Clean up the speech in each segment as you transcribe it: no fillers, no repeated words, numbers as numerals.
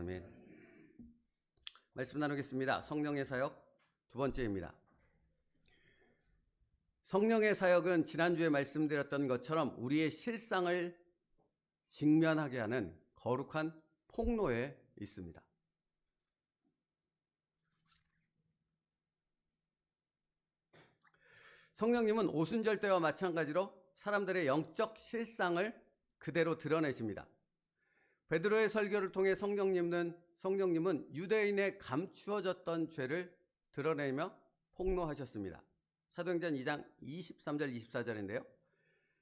아멘. 말씀 나누겠습니다. 성령의 사역 두 번째입니다. 성령의 사역은 지난주에 말씀드렸던 것처럼 우리의 실상을 직면하게 하는 거룩한 폭로에 있습니다. 성령님은 오순절 때와 마찬가지로 사람들의 영적 실상을 그대로 드러내십니다. 베드로의 설교를 통해 성령님은 유대인의 감추어졌던 죄를 드러내며 폭로하셨습니다. 사도행전 2장 23절 24절인데요.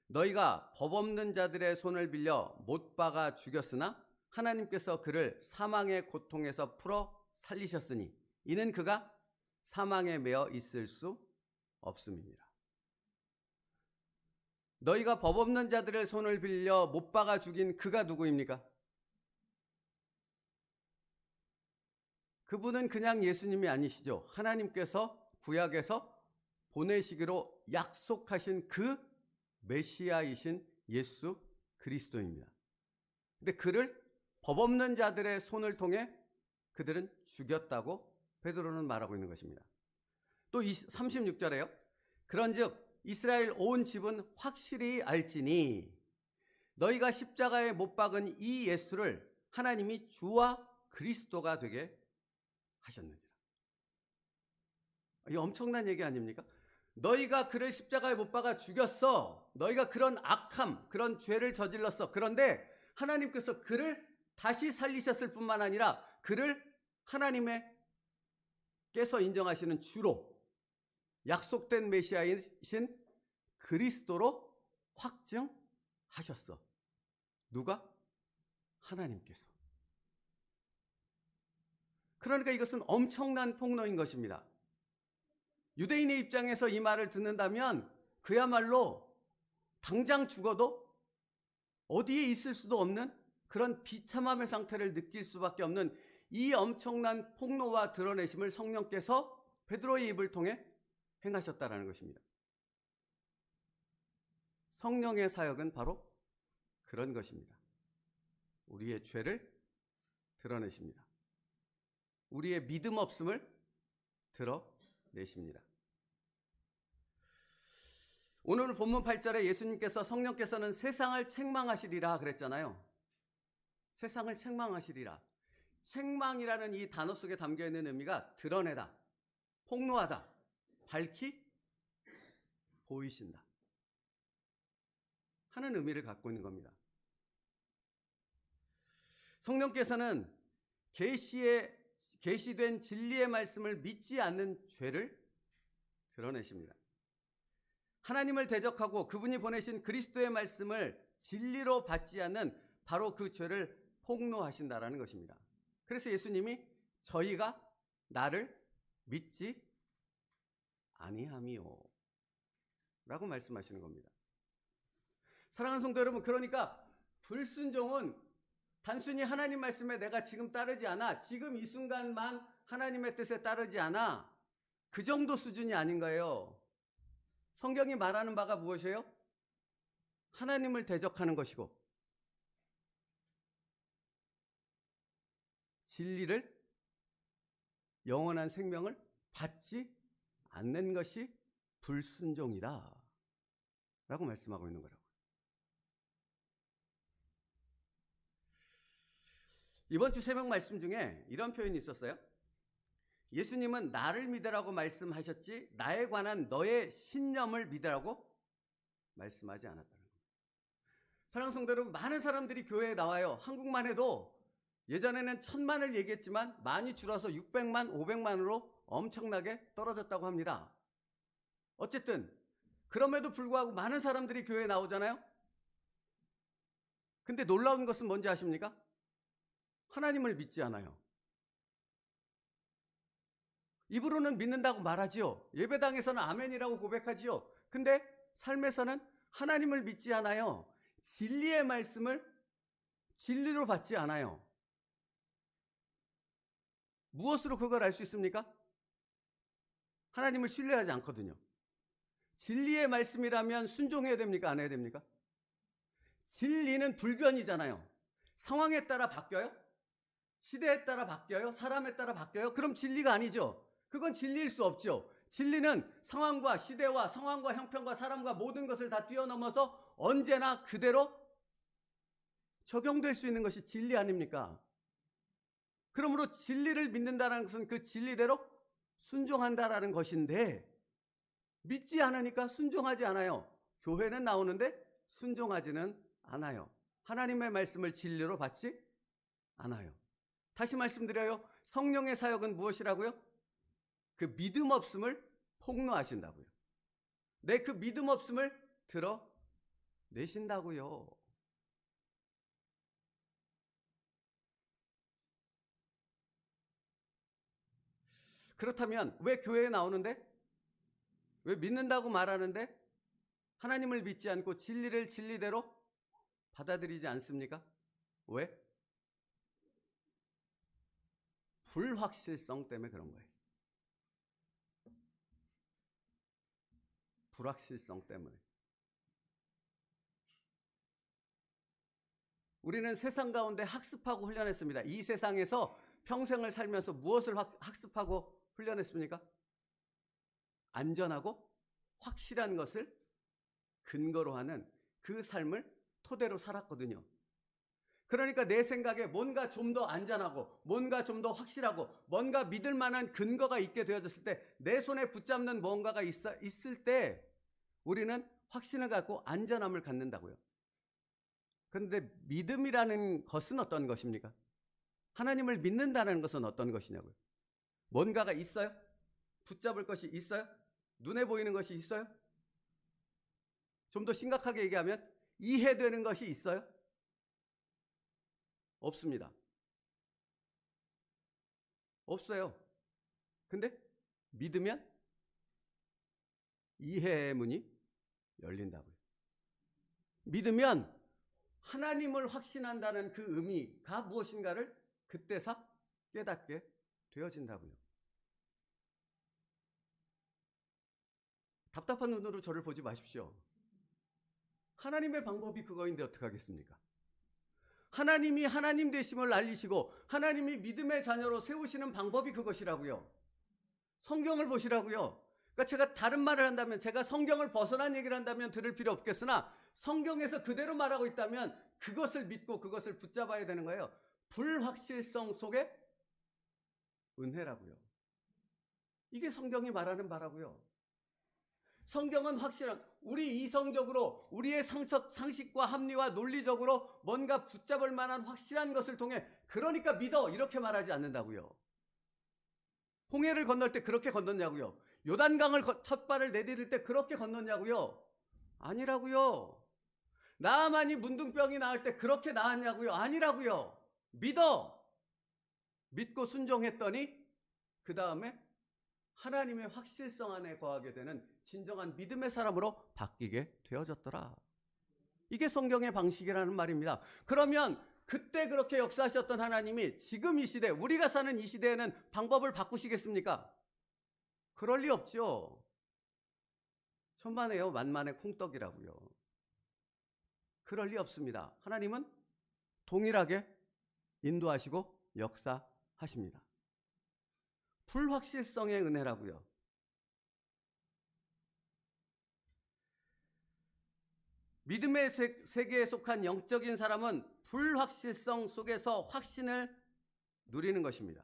너희가 법 없는 자들의 손을 빌려 못 박아 죽였으나 하나님께서 그를 사망의 고통에서 풀어 살리셨으니 이는 그가 사망에 매어 있을 수 없음입니다. 너희가 법 없는 자들의 손을 빌려 못 박아 죽인 그가 누구입니까? 그분은 그냥 예수님이 아니시죠. 하나님께서 구약에서 보내시기로 약속하신 그 메시아이신 예수 그리스도입니다. 근데 그를 법 없는 자들의 손을 통해 그들은 죽였다고 베드로는 말하고 있는 것입니다. 또 36절에요. 그런즉 이스라엘 온 집은 확실히 알지니 너희가 십자가에 못 박은 이 예수를 하나님이 주와 그리스도가 되게 하셨느니라. 이 엄청난 얘기 아닙니까? 너희가 그를 십자가에 못 박아 죽였어. 너희가 그런 악함, 그런 죄를 저질렀어. 그런데 하나님께서 그를 다시 살리셨을 뿐만 아니라 그를 하나님께서 인정하시는 주로 약속된 메시아이신 그리스도로 확증하셨어. 누가? 하나님께서. 그러니까 이것은 엄청난 폭로인 것입니다. 유대인의 입장에서 이 말을 듣는다면 그야말로 당장 죽어도 어디에 있을 수도 없는 그런 비참함의 상태를 느낄 수밖에 없는 이 엄청난 폭로와 드러내심을 성령께서 베드로의 입을 통해 행하셨다라는 것입니다. 성령의 사역은 바로 그런 것입니다. 우리의 죄를 드러내십니다. 우리의 믿음 없음을 드러내십니다. 오늘 본문 8절에 예수님께서 성령께서는 세상을 책망하시리라 그랬잖아요. 세상을 책망하시리라. 책망이라는 이 단어 속에 담겨있는 의미가 드러내다, 폭로하다, 밝히 보이신다 하는 의미를 갖고 있는 겁니다. 성령께서는 계시된 진리의 말씀을 믿지 않는 죄를 드러내십니다. 하나님을 대적하고 그분이 보내신 그리스도의 말씀을 진리로 받지 않는 바로 그 죄를 폭로하신다라는 것입니다. 그래서 예수님이 저희가 나를 믿지 아니함이요 라고 말씀하시는 겁니다. 사랑하는 성도 여러분, 그러니까 불순종은 단순히 하나님 말씀에 내가 지금 따르지 않아, 지금 이 순간만 하나님의 뜻에 따르지 않아, 그 정도 수준이 아닌 거예요. 성경이 말하는 바가 무엇이에요? 하나님을 대적하는 것이고 진리를, 영원한 생명을 받지 않는 것이 불순종이다 라고 말씀하고 있는 거라고요. 이번 주 새벽 말씀 중에 이런 표현이 있었어요. 예수님은 나를 믿으라고 말씀하셨지 나에 관한 너의 신념을 믿으라고 말씀하지 않았다는 겁니다. 사랑하는 성도 여러분, 많은 사람들이 교회에 나와요. 한국만 해도 예전에는 1000만을 얘기했지만 많이 줄어서 600만, 500만으로 엄청나게 떨어졌다고 합니다. 어쨌든 그럼에도 불구하고 많은 사람들이 교회에 나오잖아요. 근데 놀라운 것은 뭔지 아십니까? 하나님을 믿지 않아요. 입으로는 믿는다고 말하지요. 예배당에서는 아멘이라고 고백하지요. 근데 삶에서는 하나님을 믿지 않아요. 진리의 말씀을 진리로 받지 않아요. 무엇으로 그걸 알 수 있습니까? 하나님을 신뢰하지 않거든요. 진리의 말씀이라면 순종해야 됩니까? 안 해야 됩니까? 진리는 불변이잖아요. 상황에 따라 바뀌어요? 시대에 따라 바뀌어요? 사람에 따라 바뀌어요? 그럼 진리가 아니죠. 그건 진리일 수 없죠. 진리는 상황과 시대와 상황과 형편과 사람과 모든 것을 다 뛰어넘어서 언제나 그대로 적용될 수 있는 것이 진리 아닙니까? 그러므로 진리를 믿는다는 것은 그 진리대로 순종한다라는 것인데, 믿지 않으니까 순종하지 않아요. 교회는 나오는데 순종하지는 않아요. 하나님의 말씀을 진리로 받지 않아요. 다시 말씀드려요. 성령의 사역은 무엇이라고요? 그 믿음 없음을 폭로하신다고요. 내 그 믿음 없음을 드러내신다고요. 그렇다면 왜 교회에 나오는데? 왜 믿는다고 말하는데 하나님을 믿지 않고 진리를 진리대로 받아들이지 않습니까? 왜? 불확실성 때문에 그런 거예요. 불확실성 때문에. 우리는 세상 가운데 학습하고 훈련했습니다. 이 세상에서 평생을 살면서 무엇을 학습하고 훈련했습니까? 안전하고 확실한 것을 근거로 하는 그 삶을 토대로 살았거든요. 그러니까 내 생각에 뭔가 좀 더 안전하고 뭔가 좀 더 확실하고 뭔가 믿을 만한 근거가 있게 되어졌을 때, 내 손에 붙잡는 뭔가가 있을 때 우리는 확신을 갖고 안전함을 갖는다고요. 그런데 믿음이라는 것은 어떤 것입니까? 하나님을 믿는다는 것은 어떤 것이냐고요. 뭔가가 있어요? 붙잡을 것이 있어요? 눈에 보이는 것이 있어요? 좀 더 심각하게 얘기하면 이해되는 것이 있어요? 없습니다. 없어요. 근데 믿으면 이해의 문이 열린다고요. 믿으면 하나님을 확신한다는 그 의미가 무엇인가를 그때서 깨닫게 되어진다고요. 답답한 눈으로 저를 보지 마십시오. 하나님의 방법이 그거인데 어떡하겠습니까? 하나님이 하나님 되심을 알리시고 하나님이 믿음의 자녀로 세우시는 방법이 그것이라고요. 성경을 보시라고요. 그러니까 제가 다른 말을 한다면, 제가 성경을 벗어난 얘기를 한다면 들을 필요 없겠으나 성경에서 그대로 말하고 있다면 그것을 믿고 그것을 붙잡아야 되는 거예요. 불확실성 속에 은혜라고요. 이게 성경이 말하는 바라고요. 성경은 확실한, 우리 이성적으로 우리의 상식과 합리와 논리적으로 뭔가 붙잡을 만한 확실한 것을 통해 그러니까 믿어 이렇게 말하지 않는다고요. 홍해를 건널 때 그렇게 건넜냐고요. 요단강을 첫 발을 내디딜 때 그렇게 건넜냐고요. 아니라고요. 나아만이 문둥병이 나을 때 그렇게 나았냐고요. 아니라고요. 믿어. 믿고 순종했더니 그 다음에 하나님의 확실성 안에 거하게 되는 진정한 믿음의 사람으로 바뀌게 되어졌더라. 이게 성경의 방식이라는 말입니다. 그러면 그때 그렇게 역사하셨던 하나님이 지금 이 시대, 우리가 사는 이 시대에는 방법을 바꾸시겠습니까? 그럴 리 없죠. 천만에요 만만의 콩떡이라고요. 그럴 리 없습니다. 하나님은 동일하게 인도하시고 역사하십니다. 불확실성의 은혜라고요. 믿음의 세계에 속한 영적인 사람은 불확실성 속에서 확신을 누리는 것입니다.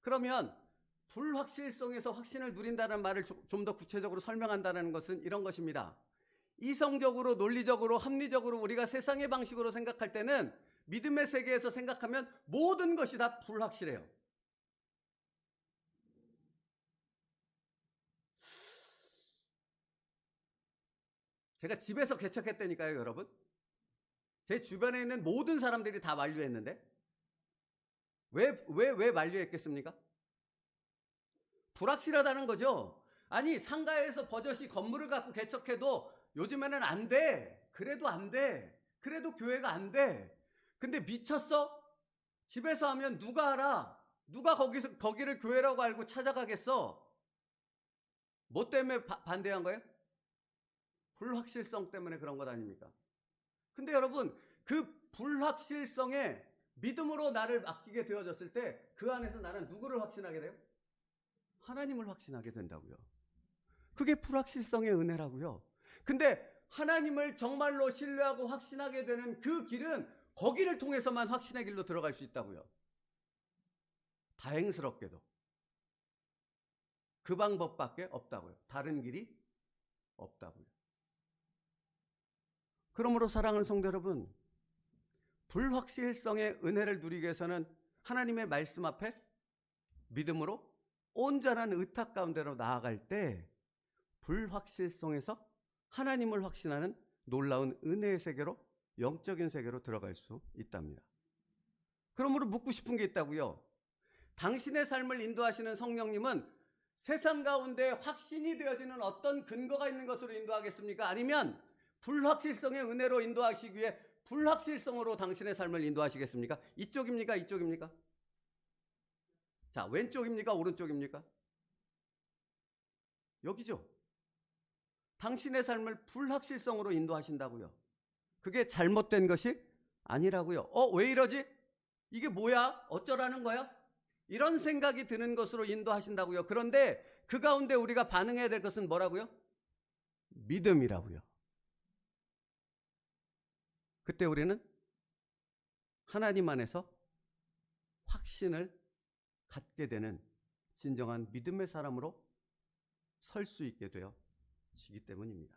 그러면 불확실성에서 확신을 누린다는 말을 좀 더 구체적으로 설명한다는 것은 이런 것입니다. 이성적으로, 논리적으로, 합리적으로 우리가 세상의 방식으로 생각할 때는, 믿음의 세계에서 생각하면 모든 것이 다 불확실해요. 제가 집에서 개척했다니까요, 여러분. 제 주변에 있는 모든 사람들이 다 만류했는데 왜 만류했겠습니까? 불확실하다는 거죠. 아니, 상가에서 버젓이 건물을 갖고 개척해도 요즘에는 안 돼. 그래도 안 돼. 그래도 교회가 안 돼. 근데 미쳤어? 집에서 하면 누가 알아? 누가 거기를 교회라고 알고 찾아가겠어? 뭐 때문에 반대한 거예요? 불확실성 때문에 그런 것 아닙니까? 근데 여러분, 그 불확실성에 믿음으로 나를 맡기게 되어졌을 때 그 안에서 나는 누구를 확신하게 돼요? 하나님을 확신하게 된다고요. 그게 불확실성의 은혜라고요. 근데 하나님을 정말로 신뢰하고 확신하게 되는 그 길은 거기를 통해서만 확신의 길로 들어갈 수 있다고요. 다행스럽게도 그 방법밖에 없다고요. 다른 길이 없다고요. 그러므로 사랑하는 성도 여러분, 불확실성의 은혜를 누리기 위해서는 하나님의 말씀 앞에 믿음으로 온전한 의탁 가운데로 나아갈 때 불확실성에서 하나님을 확신하는 놀라운 은혜의 세계로, 영적인 세계로 들어갈 수 있답니다. 그러므로 묻고 싶은 게 있다고요. 당신의 삶을 인도하시는 성령님은 세상 가운데 확신이 되어지는 어떤 근거가 있는 것으로 인도하겠습니까? 아니면 불확실성의 은혜로 인도하시기 위해 불확실성으로 당신의 삶을 인도하시겠습니까? 이쪽입니까? 이쪽입니까? 자, 왼쪽입니까? 오른쪽입니까? 여기죠. 당신의 삶을 불확실성으로 인도하신다고요. 그게 잘못된 것이 아니라고요. 왜 이러지? 이게 뭐야? 어쩌라는 거야? 이런 생각이 드는 것으로 인도하신다고요. 그런데 그 가운데 우리가 반응해야 될 것은 뭐라고요? 믿음이라고요. 그때 우리는 하나님 안에서 확신을 갖게 되는 진정한 믿음의 사람으로 설 수 있게 되어지기 때문입니다.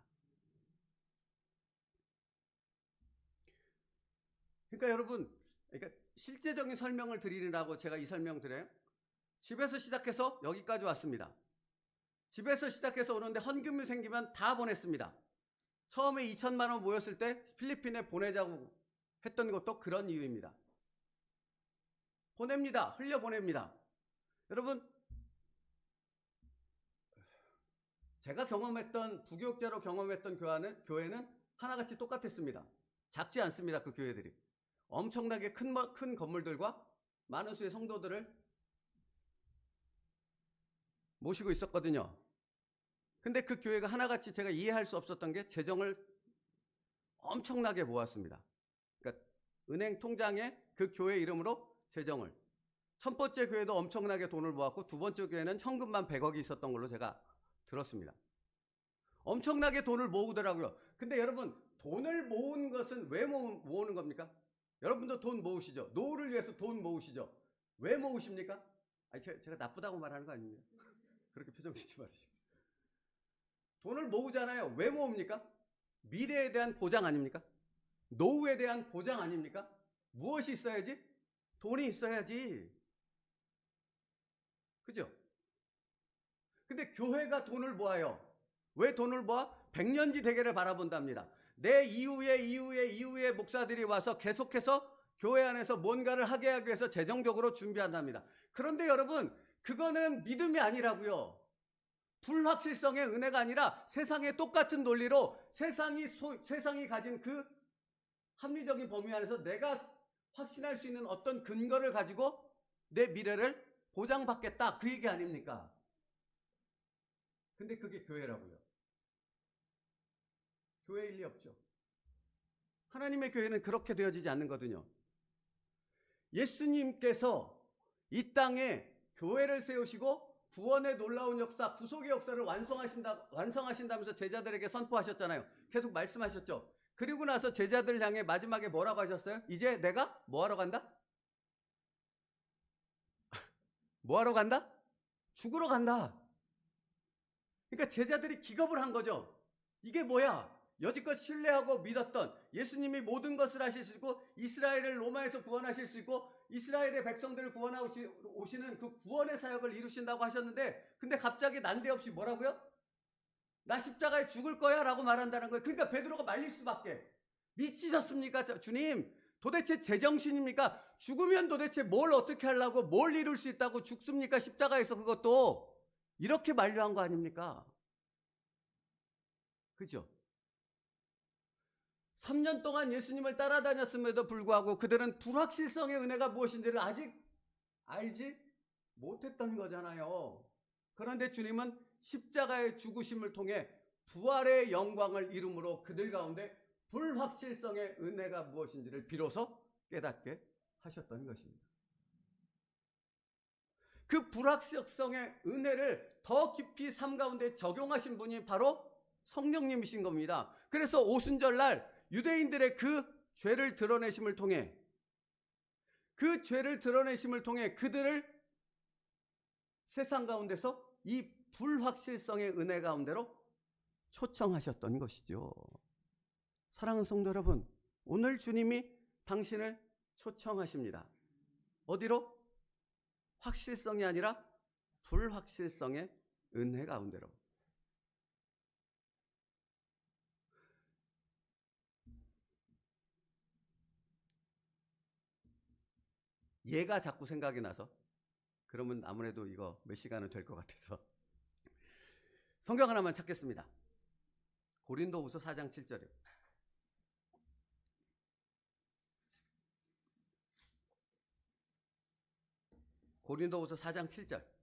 그러니까 여러분, 실제적인 설명을 드리려고 제가 이 설명 드려요. 집에서 시작해서 여기까지 왔습니다. 집에서 시작해서 오는데 헌금이 생기면 다 보냈습니다. 처음에 2천만 원 모였을 때 필리핀에 보내자고 했던 것도 그런 이유입니다. 보냅니다. 흘려보냅니다. 여러분, 제가 경험했던, 부교육자로 경험했던 교회는 하나같이 똑같았습니다. 작지 않습니다. 그 교회들이. 엄청나게 큰 건물들과 많은 수의 성도들을 모시고 있었거든요. 근데 그 교회가 하나같이 제가 이해할 수 없었던 게 재정을 엄청나게 모았습니다. 그러니까 은행 통장에 그 교회 이름으로 재정을. 첫 번째 교회도 엄청나게 돈을 모았고 두 번째 교회는 현금만 100억이 있었던 걸로 제가 들었습니다. 엄청나게 돈을 모으더라고요. 근데 여러분, 돈을 모은 것은 왜 모으는 겁니까? 여러분도 돈 모으시죠? 노후를 위해서 돈 모으시죠? 왜 모으십니까? 아니, 제가 나쁘다고 말하는 거 아닙니다. 그렇게 표정 짓지 마시고. 돈을 모으잖아요. 왜 모읍니까? 미래에 대한 보장 아닙니까? 노후에 대한 보장 아닙니까? 무엇이 있어야지? 돈이 있어야지. 그죠? 근데 교회가 돈을 모아요. 왜 돈을 모아? 백년지 대계를 바라본답니다. 내 이후에 목사들이 와서 계속해서 교회 안에서 뭔가를 하게 하기 위해서 재정적으로 준비한답니다. 그런데 여러분, 그거는 믿음이 아니라고요. 불확실성의 은혜가 아니라 세상의 똑같은 논리로 세상이 가진 그 합리적인 범위 안에서 내가 확신할 수 있는 어떤 근거를 가지고 내 미래를 보장받겠다, 그 얘기 아닙니까? 근데 그게 교회라고요. 교회일 리 없죠. 하나님의 교회는 그렇게 되어지지 않는거든요. 예수님께서 이 땅에 교회를 세우시고 구원의 놀라운 역사, 구속의 역사를 완성하신다면서 제자들에게 선포하셨잖아요. 계속 말씀하셨죠. 그리고 나서 제자들 향해 마지막에 뭐라고 하셨어요? 이제 내가 뭐하러 간다? 뭐하러 간다? 죽으러 간다. 그러니까 제자들이 기겁을 한 거죠. 이게 뭐야? 여지껏 신뢰하고 믿었던 예수님이 모든 것을 하실 수 있고 이스라엘을 로마에서 구원하실 수 있고 이스라엘의 백성들을 구원하시는 그 구원의 사역을 이루신다고 하셨는데, 근데 갑자기 난데없이 뭐라고요? 나 십자가에 죽을 거야 라고 말한다는 거예요. 그러니까 베드로가 말릴 수밖에. 미치셨습니까? 주님, 도대체 제정신입니까? 죽으면 도대체 뭘 어떻게 하려고, 뭘 이룰 수 있다고 죽습니까? 십자가에서. 그것도 이렇게 만류한 거 아닙니까? 그죠? 3년 동안 예수님을 따라다녔음에도 불구하고 그들은 불확실성의 은혜가 무엇인지를 아직 알지 못했던 거잖아요. 그런데 주님은 십자가의 죽으심을 통해 부활의 영광을 이룸으로 그들 가운데 불확실성의 은혜가 무엇인지를 비로소 깨닫게 하셨던 것입니다. 그 불확실성의 은혜를 더 깊이 삶 가운데 적용하신 분이 바로 성령님이신 겁니다. 그래서 오순절날 유대인들의 그 죄를 드러내심을 통해 그들을 세상 가운데서 이 불확실성의 은혜 가운데로 초청하셨던 것이죠. 사랑하는 성도 여러분, 오늘 주님이 당신을 초청하십니다. 어디로? 확실성이 아니라 불확실성의 은혜 가운데로. 얘가 자꾸 생각이 나서, 그러면 아무래도 이거 몇 시간은 될 것 같아서 성경 하나만 찾겠습니다. 고린도후서 4장 7절이요. 고린도후서 4장 7절.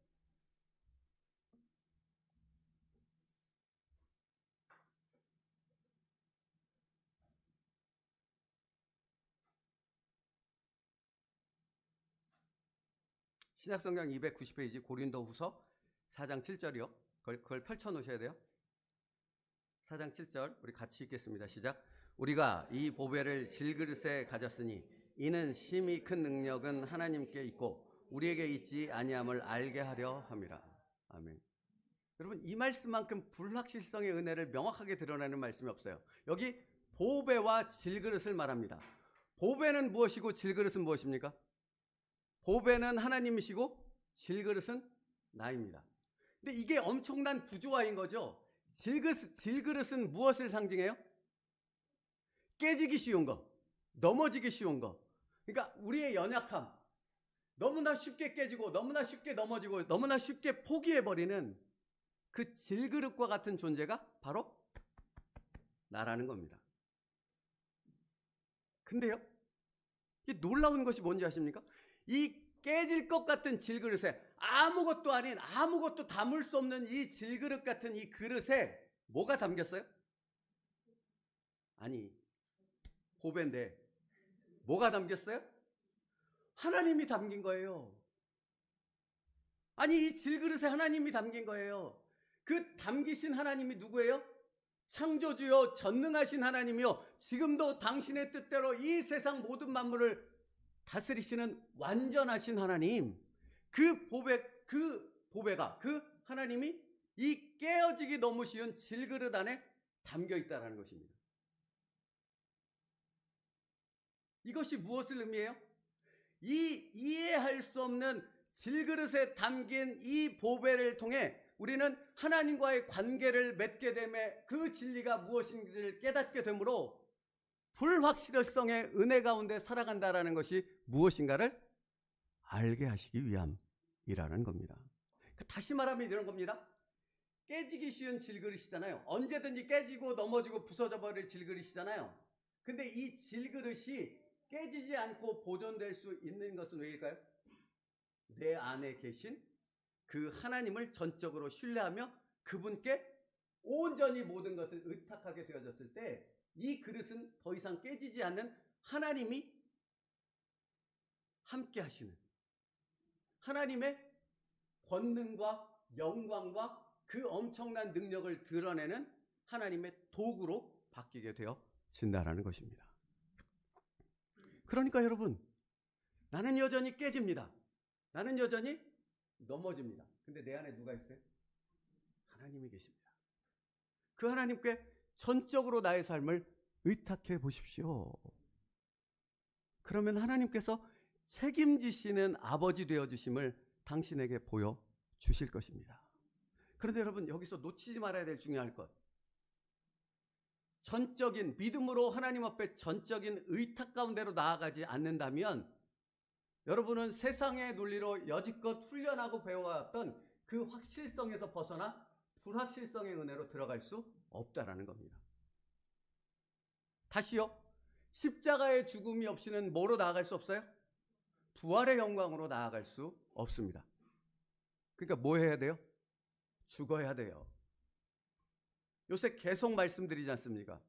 신약성경 290페이지 고린도후서 4장 7절이요. 그걸 펼쳐놓으셔야 돼요. 4장 7절 우리 같이 읽겠습니다. 시작. 우리가 이 보배를 질그릇에 가졌으니 이는 심히 큰 능력은 하나님께 있고 우리에게 있지 아니함을 알게 하려 함이라. 아멘. 여러분, 이 말씀만큼 불확실성의 은혜를 명확하게 드러내는 말씀이 없어요. 여기 보배와 질그릇을 말합니다. 보배는 무엇이고 질그릇은 무엇입니까? 보배는 하나님이시고 질그릇은 나입니다. 근데 이게 엄청난 구조화인 거죠. 질그릇은 무엇을 상징해요? 깨지기 쉬운 거, 넘어지기 쉬운 거. 그러니까 우리의 연약함, 너무나 쉽게 깨지고 너무나 쉽게 넘어지고 너무나 쉽게 포기해버리는 그 질그릇과 같은 존재가 바로 나라는 겁니다. 근데요, 이 놀라운 것이 뭔지 아십니까? 이 깨질 것 같은 질그릇에 아무것도 아닌, 아무것도 담을 수 없는 이 질그릇 같은 이 그릇에 뭐가 담겼어요? 아니, 보배인데 뭐가 담겼어요? 하나님이 담긴 거예요. 아니, 이 질그릇에 하나님이 담긴 거예요. 그 담기신 하나님이 누구예요? 창조주요 전능하신 하나님이요, 지금도 당신의 뜻대로 이 세상 모든 만물을 다스리시는 완전하신 하나님. 그 보배가, 그 하나님이 이 깨어지기 너무 쉬운 질그릇 안에 담겨 있다는 것입니다. 이것이 무엇을 의미해요? 이 이해할 수 없는 질그릇에 담긴 이 보배를 통해 우리는 하나님과의 관계를 맺게 되며 그 진리가 무엇인지를 깨닫게 되므로 불확실성의 은혜 가운데 살아간다라는 것이 무엇인가를 알게 하시기 위함이라는 겁니다. 다시 말하면 이런 겁니다. 깨지기 쉬운 질그릇이잖아요. 언제든지 깨지고 넘어지고 부서져 버릴 질그릇이잖아요. 근데 이 질그릇이 깨지지 않고 보존될 수 있는 것은 왜일까요? 내 안에 계신 그 하나님을 전적으로 신뢰하며 그분께 온전히 모든 것을 의탁하게 되어졌을 때 이 그릇은 더 이상 깨지지 않는 하나님이 함께 하시는, 하나님의 권능과 영광과 그 엄청난 능력을 드러내는 하나님의 도구로 바뀌게 되어진다라는 것입니다. 그러니까 여러분, 나는 여전히 깨집니다. 나는 여전히 넘어집니다. 근데 내 안에 누가 있어요? 하나님이 계십니다. 그 하나님께 전적으로 나의 삶을 의탁해 보십시오. 그러면 하나님께서 책임지시는 아버지 되어주심을 당신에게 보여주실 것입니다. 그런데 여러분, 여기서 놓치지 말아야 될 중요한 것, 전적인 믿음으로 하나님 앞에 전적인 의탁 가운데로 나아가지 않는다면 여러분은 세상의 논리로 여지껏 훈련하고 배워왔던 그 확실성에서 벗어나 불확실성의 은혜로 들어갈 수 없다라는 겁니다. 다시요, 십자가의 죽음이 없이는 뭐로 나아갈 수 없어요? 부활의 영광으로 나아갈 수 없습니다. 그러니까 뭐 해야 돼요? 죽어야 돼요. 요새 계속 말씀드리지 않습니까?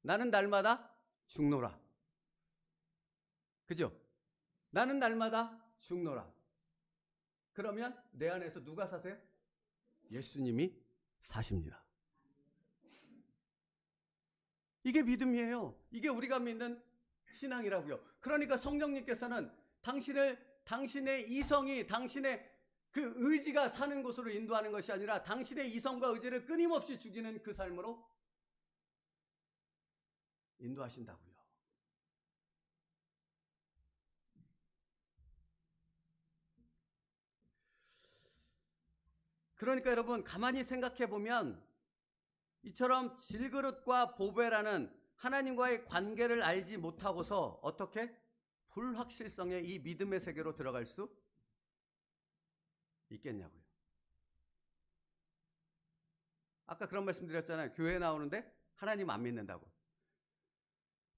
나는 날마다 죽노라. 그죠? 나는 날마다 죽노라. 그러면 내 안에서 누가 사세요? 예수님이 사십니다. 이게 믿음이에요. 이게 우리가 믿는 신앙이라고요. 그러니까 성령님께서는 당신의 이성이, 당신의 그 의지가 사는 곳으로 인도하는 것이 아니라 당신의 이성과 의지를 끊임없이 죽이는 그 삶으로 인도하신다고요. 그러니까 여러분, 가만히 생각해 보면 이처럼 질그릇과 보배라는 하나님과의 관계를 알지 못하고서 어떻게 불확실성의 이 믿음의 세계로 들어갈 수 있겠냐고요. 아까 그런 말씀 드렸잖아요. 교회 나오는데 하나님 안 믿는다고.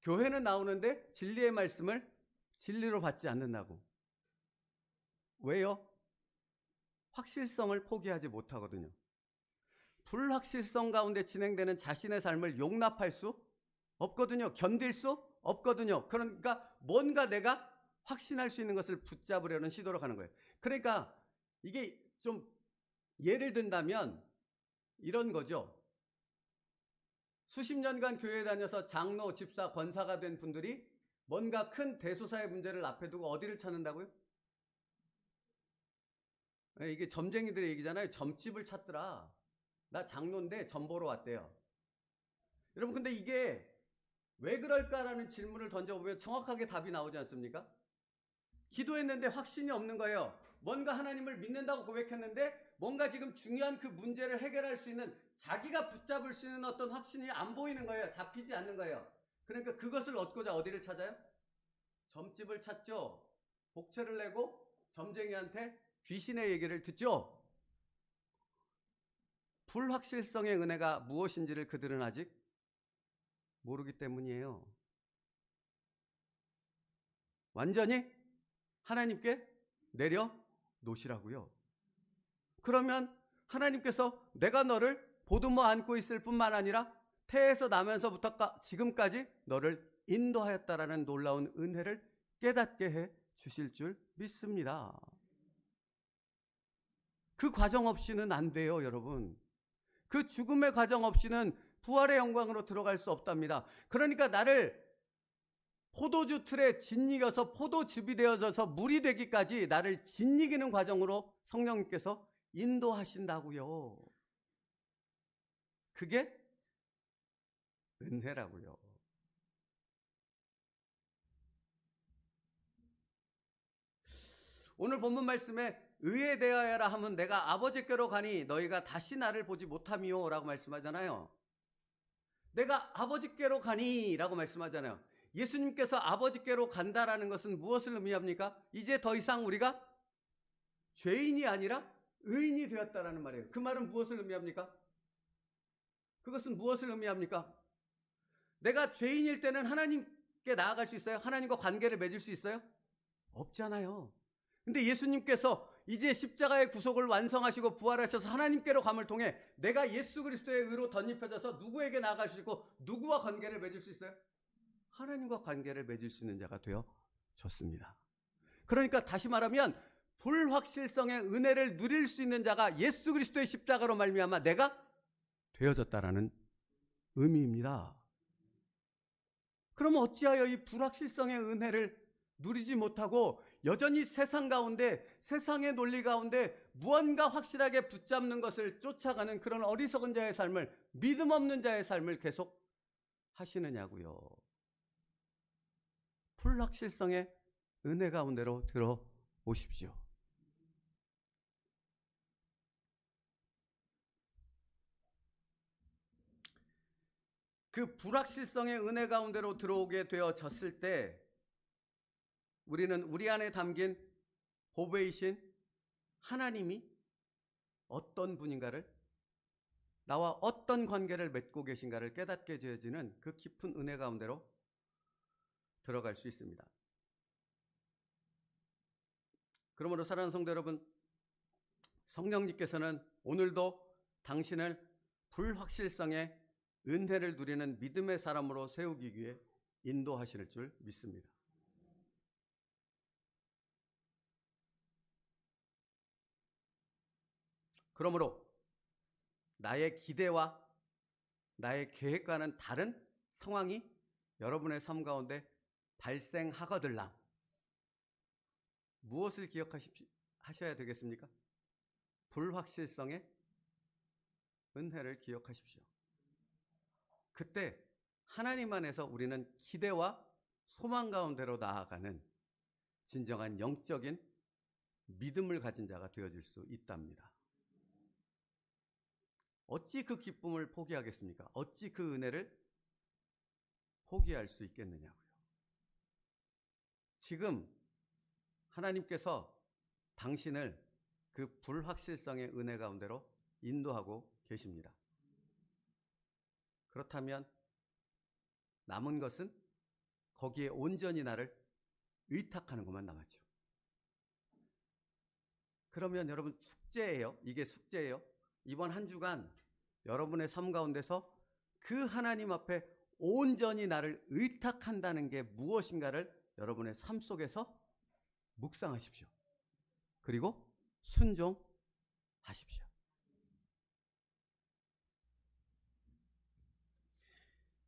교회는 나오는데 진리의 말씀을 진리로 받지 않는다고. 왜요? 확실성을 포기하지 못하거든요. 불확실성 가운데 진행되는 자신의 삶을 용납할 수 없거든요. 견딜 수 없거든요. 그러니까 뭔가 내가 확신할 수 있는 것을 붙잡으려는 시도로 가는 거예요. 그러니까 이게 좀 예를 든다면 이런 거죠. 수십 년간 교회에 다녀서 장로, 집사, 권사가 된 분들이 뭔가 큰 대소사의 문제를 앞에 두고 어디를 찾는다고요? 이게 점쟁이들의 얘기잖아요. 점집을 찾더라. 나 장로인데 점 보러 왔대요. 여러분, 근데 이게 왜 그럴까라는 질문을 던져보면 정확하게 답이 나오지 않습니까? 기도했는데 확신이 없는 거예요. 뭔가 하나님을 믿는다고 고백했는데 뭔가 지금 중요한 그 문제를 해결할 수 있는, 자기가 붙잡을 수 있는 어떤 확신이 안 보이는 거예요. 잡히지 않는 거예요. 그러니까 그것을 얻고자 어디를 찾아요? 점집을 찾죠. 복채를 내고 점쟁이한테 귀신의 얘기를 듣죠. 불확실성의 은혜가 무엇인지를 그들은 아직 모르기 때문이에요. 완전히 하나님께 내려놓으시라고요. 그러면 하나님께서 내가 너를 보듬어 안고 있을 뿐만 아니라 태에서 나면서부터 지금까지 너를 인도하였다라는 놀라운 은혜를 깨닫게 해 주실 줄 믿습니다. 그 과정 없이는 안 돼요, 여러분. 그 죽음의 과정 없이는 부활의 영광으로 들어갈 수 없답니다. 그러니까 나를 포도주 틀에 짓이겨서 포도즙이 되어져서 물이 되기까지 나를 짓이기는 과정으로 성령님께서 인도하신다고요. 그게 은혜라고요. 오늘 본문 말씀에 의에 대하여라 하면 내가 아버지께로 가니 너희가 다시 나를 보지 못하미요 라고 말씀하잖아요. 내가 아버지께로 가니 라고 말씀하잖아요. 예수님께서 아버지께로 간다라는 것은 무엇을 의미합니까? 이제 더 이상 우리가 죄인이 아니라 의인이 되었다라는 말이에요. 그 말은 무엇을 의미합니까? 그것은 무엇을 의미합니까? 내가 죄인일 때는 하나님께 나아갈 수 있어요? 하나님과 관계를 맺을 수 있어요? 없잖아요. 근데 예수님께서 이제 십자가의 구속을 완성하시고 부활하셔서 하나님께로 감을 통해 내가 예수 그리스도의 의로 덧입혀져서 누구에게 나아갈 수 있고 누구와 관계를 맺을 수 있어요? 하나님과 관계를 맺을 수 있는 자가 되어졌습니다. 그러니까 다시 말하면 불확실성의 은혜를 누릴 수 있는 자가 예수 그리스도의 십자가로 말미암아 내가 되어졌다라는 의미입니다. 그러면 어찌하여 이 불확실성의 은혜를 누리지 못하고 여전히 세상 가운데, 세상의 논리 가운데 무언가 확실하게 붙잡는 것을 쫓아가는 그런 어리석은 자의 삶을, 믿음 없는 자의 삶을 계속 하시느냐고요. 불확실성의 은혜 가운데로 들어오십시오. 그 불확실성의 은혜 가운데로 들어오게 되어졌을 때 우리는 우리 안에 담긴 보배이신 하나님이 어떤 분인가를, 나와 어떤 관계를 맺고 계신가를 깨닫게 되어지는 그 깊은 은혜 가운데로 들어갈 수 있습니다. 그러므로 사랑하는 성도 여러분, 성령님께서는 오늘도 당신을 불확실성의 은혜를 누리는 믿음의 사람으로 세우기 위해 인도하실 줄 믿습니다. 그러므로 나의 기대와 나의 계획과는 다른 상황이 여러분의 삶 가운데 발생하거들랑 무엇을 기억하셔야 되겠습니까? 불확실성의 은혜를 기억하십시오. 그때 하나님 안에서 우리는 기대와 소망 가운데로 나아가는 진정한 영적인 믿음을 가진 자가 되어질 수 있답니다. 어찌 그 기쁨을 포기하겠습니까? 어찌 그 은혜를 포기할 수 있겠느냐고요. 지금 하나님께서 당신을 그 불확실성의 은혜 가운데로 인도하고 계십니다. 그렇다면 남은 것은 거기에 온전히 나를 의탁하는 것만 남았죠. 그러면 여러분 숙제예요. 이게 숙제예요. 이번 한 주간 여러분의 삶 가운데서 그 하나님 앞에 온전히 나를 의탁한다는 게 무엇인가를 여러분의 삶 속에서 묵상하십시오. 그리고 순종하십시오.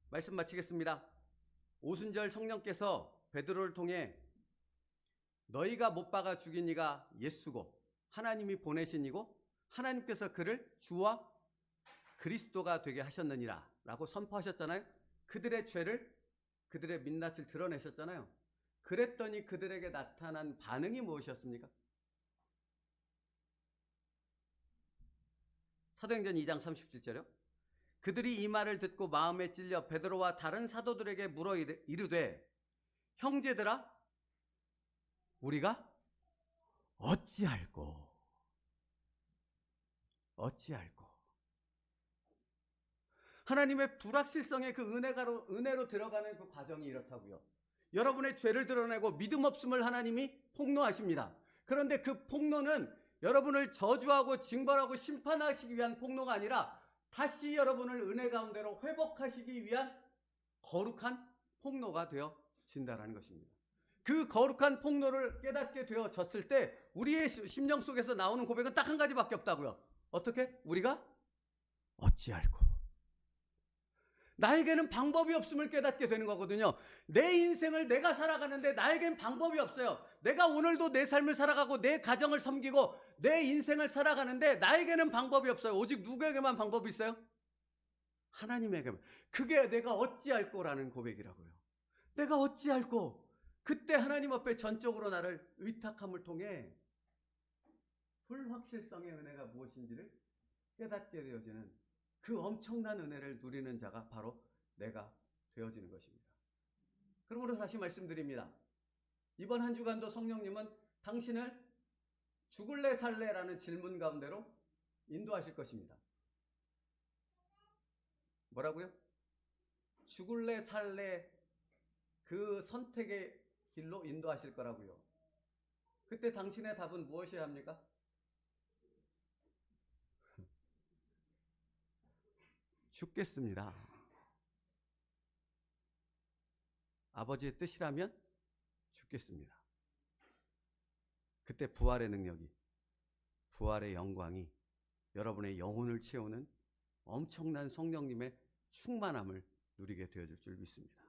말씀 마치겠습니다. 오순절 성령께서 베드로를 통해 너희가 못 박아 죽인 이가 예수고 하나님이 보내신 이고 하나님께서 그를 주와 그리스도가 되게 하셨느니라 라고 선포하셨잖아요. 그들의 죄를, 그들의 민낯을 드러내셨잖아요. 그랬더니 그들에게 나타난 반응이 무엇이었습니까? 사도행전 2장 37절이요. 그들이 이 말을 듣고 마음에 찔려 베드로와 다른 사도들에게 물어 이르되 형제들아 우리가 어찌할꼬 하나님의 불확실성의 그 은혜로 들어가는 그 과정이 이렇다고요. 여러분의 죄를 드러내고 믿음 없음을 하나님이 폭로하십니다. 그런데 그 폭로는 여러분을 저주하고 징벌하고 심판하시기 위한 폭로가 아니라 다시 여러분을 은혜 가운데로 회복하시기 위한 거룩한 폭로가 되어진다는 것입니다. 그 거룩한 폭로를 깨닫게 되어졌을 때 우리의 심령 속에서 나오는 고백은 딱 한 가지밖에 없다고요. 어떻게? 우리가 어찌할꼬. 나에게는 방법이 없음을 깨닫게 되는 거거든요. 내 인생을 내가 살아가는데 나에겐 방법이 없어요. 내가 오늘도 내 삶을 살아가고 내 가정을 섬기고 내 인생을 살아가는데 나에게는 방법이 없어요. 오직 누구에게만 방법이 있어요? 하나님에게만. 그게 내가 어찌할 거라는 고백이라고요. 내가 어찌할 거. 그때 하나님 앞에 전적으로 나를 의탁함을 통해 불확실성의 은혜가 무엇인지를 깨닫게 되어지는 그 엄청난 은혜를 누리는 자가 바로 내가 되어지는 것입니다. 그러므로 다시 말씀드립니다. 이번 한 주간도 성령님은 당신을 죽을래 살래라는 질문 가운데로 인도하실 것입니다. 뭐라고요? 죽을래 살래 그 선택의 길로 인도하실 거라고요. 그때 당신의 답은 무엇이어야 합니까? 죽겠습니다. 아버지의 뜻이라면 죽겠습니다. 그때 부활의 능력이, 부활의 영광이 여러분의 영혼을 채우는 엄청난 성령님의 충만함을 누리게 되어질 줄 믿습니다.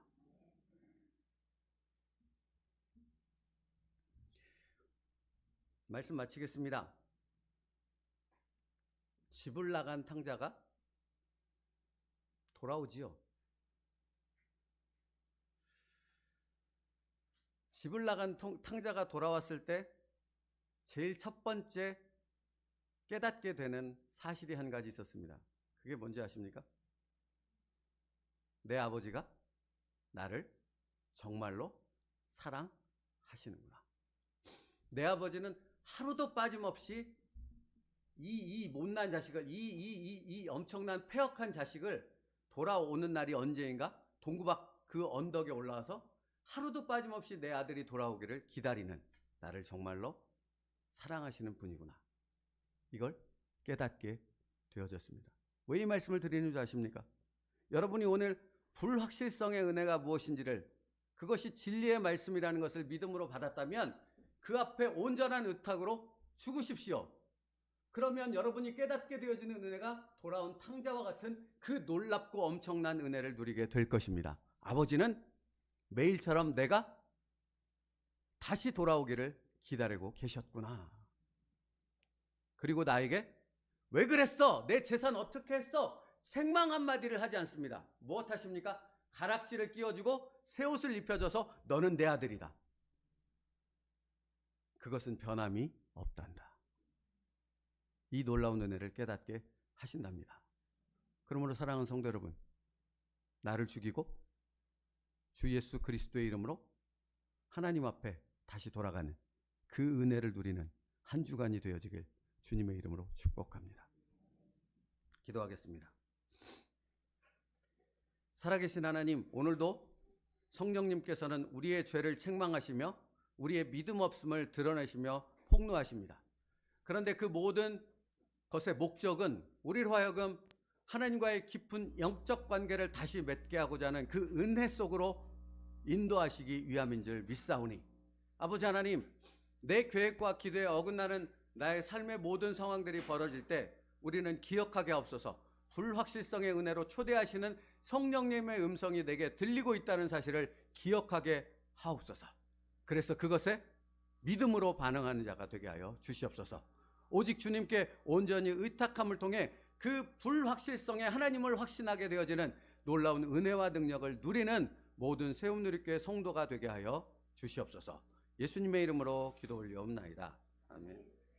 말씀 마치겠습니다. 집을 나간 탕자가 돌아오지요. 집을 나간 탕자가 돌아왔을 때 제일 첫 번째 깨닫게 되는 사실이 한 가지 있었습니다. 그게 뭔지 아십니까? 내 아버지가 나를 정말로 사랑하시는구나. 내 아버지는 하루도 빠짐없이 이 못난 자식을, 이 엄청난 폐역한 자식을 돌아오는 날이 언제인가? 동구박 그 언덕에 올라가서 하루도 빠짐없이 내 아들이 돌아오기를 기다리는 나를 정말로 사랑하시는 분이구나. 이걸 깨닫게 되어졌습니다. 왜 이 말씀을 드리는 줄 아십니까? 여러분이 오늘 불확실성의 은혜가 무엇인지를, 그것이 진리의 말씀이라는 것을 믿음으로 받았다면 그 앞에 온전한 의탁으로 죽으십시오. 그러면 여러분이 깨닫게 되어지는 은혜가 돌아온 탕자와 같은 그 놀랍고 엄청난 은혜를 누리게 될 것입니다. 아버지는 매일처럼 내가 다시 돌아오기를 기다리고 계셨구나. 그리고 나에게 왜 그랬어? 내 재산 어떻게 했어? 책망 한마디를 하지 않습니다. 무엇 하십니까? 가락지를 끼워주고 새 옷을 입혀줘서 너는 내 아들이다. 그것은 변함이 없단다. 이 놀라운 은혜를 깨닫게 하신답니다. 그러므로 사랑하는 성도 여러분, 나를 죽이고 주 예수 그리스도의 이름으로 하나님 앞에 다시 돌아가는 그 은혜를 누리는 한 주간이 되어지길 주님의 이름으로 축복합니다. 기도하겠습니다. 살아계신 하나님, 오늘도 성령님께서는 우리의 죄를 책망하시며 우리의 믿음 없음을 드러내시며 폭로하십니다. 그런데 그 모든 것의 목적은 우리로 하여금 하나님과의 깊은 영적 관계를 다시 맺게 하고자 하는 그 은혜 속으로 인도하시기 위함인 줄 믿사오니, 아버지 하나님, 내 계획과 기도에 어긋나는 나의 삶의 모든 상황들이 벌어질 때 우리는 기억하게 하옵소서. 불확실성의 은혜로 초대하시는 성령님의 음성이 내게 들리고 있다는 사실을 기억하게 하옵소서. 그래서 그것에 믿음으로 반응하는 자가 되게 하여 주시옵소서. 오직 주님께 온전히 의탁함을 통해 그 불확실성에 하나님을 확신하게 되어지는 놀라운 은혜와 능력을 누리는 모든 세움누리교회 성도가 되게 하여 주시옵소서. 예수님의 이름으로 기도 올리옵나이다. 아멘.